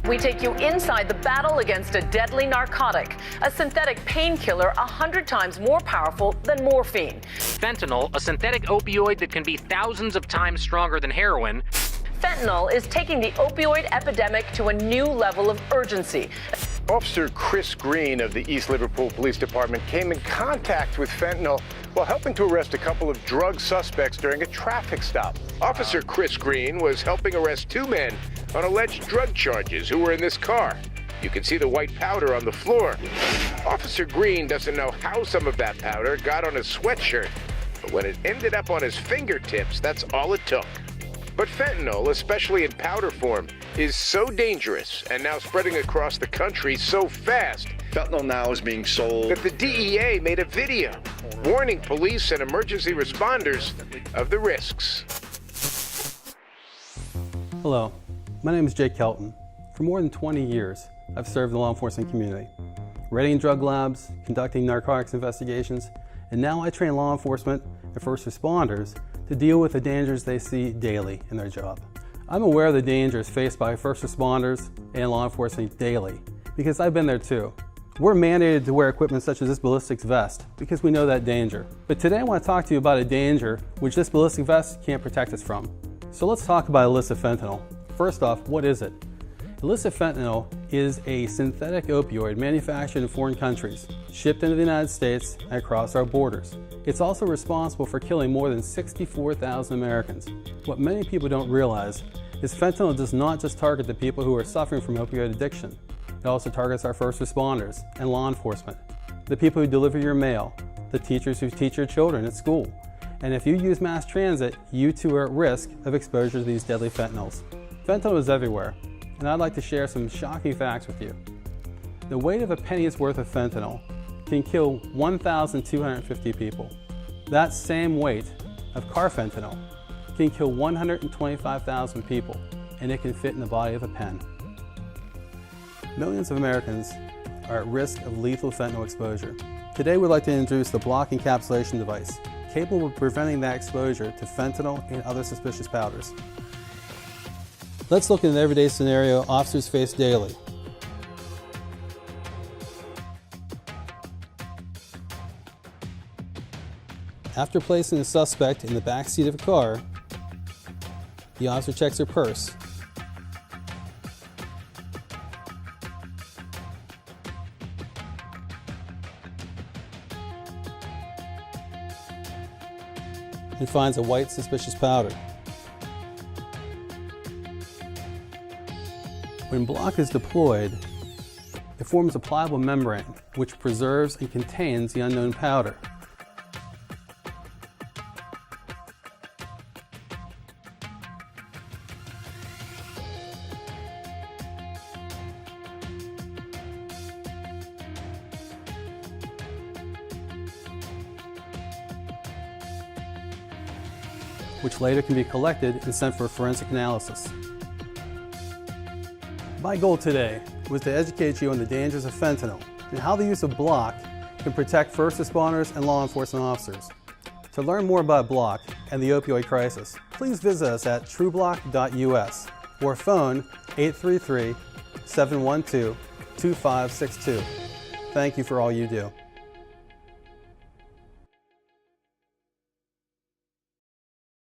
We take you inside the battle against a deadly narcotic, a synthetic painkiller 100 times more powerful than morphine. Fentanyl, a synthetic opioid that can be thousands of times stronger than heroin. Fentanyl is taking the opioid epidemic to a new level of urgency. Officer Chris Green of the East Liverpool Police Department came in contact with fentanyl while helping to arrest a couple of drug suspects during a traffic stop. Officer Chris Green was helping arrest two men on alleged drug charges who were in this car. You can see the white powder on the floor. Officer Green doesn't know how some of that powder got on his sweatshirt, but when it ended up on his fingertips, that's all it took. But fentanyl, especially in powder form, is so dangerous and now spreading across the country so fast. Fentanyl now is being sold. That the DEA made a video warning police and emergency responders of the risks. Hello, my name is Jake Kelton. For more than 20 years, I've served the law enforcement community, raiding drug labs, conducting narcotics investigations, and now I train law enforcement and first responders to deal with the dangers they see daily in their job. I'm aware of the dangers faced by first responders and law enforcement daily, because I've been there too. We're mandated to wear equipment such as this ballistics vest because we know that danger. But today I want to talk to you about a danger which this ballistic vest can't protect us from. So let's talk about illicit fentanyl. First off, what is it? Illicit fentanyl is a synthetic opioid manufactured in foreign countries, shipped into the United States and across our borders. It's also responsible for killing more than 64,000 Americans. What many people don't realize is fentanyl does not just target the people who are suffering from opioid addiction. It also targets our first responders and law enforcement, the people who deliver your mail, the teachers who teach your children at school. And if you use mass transit, you too are at risk of exposure to these deadly fentanyls. Fentanyl is everywhere, and I'd like to share some shocking facts with you. The weight of a penny's worth of fentanyl can kill 1,250 people. That same weight of carfentanil can kill 125,000 people, and it can fit in the body of a pen. Millions of Americans are at risk of lethal fentanyl exposure. Today we'd like to introduce the Bloc encapsulation device, capable of preventing that exposure to fentanyl and other suspicious powders. Let's look at an everyday scenario officers face daily. After placing the suspect in the back seat of a car, the officer checks her purse. And finds a white suspicious powder. When Bloc is deployed, it forms a pliable membrane which preserves and contains the unknown powder. Which later can be collected and sent for forensic analysis. My goal today was to educate you on the dangers of fentanyl and how the use of Bloc can protect first responders and law enforcement officers. To learn more about Bloc and the opioid crisis, please visit us at truebloc.us or phone 833-712-2562. Thank you for all you do.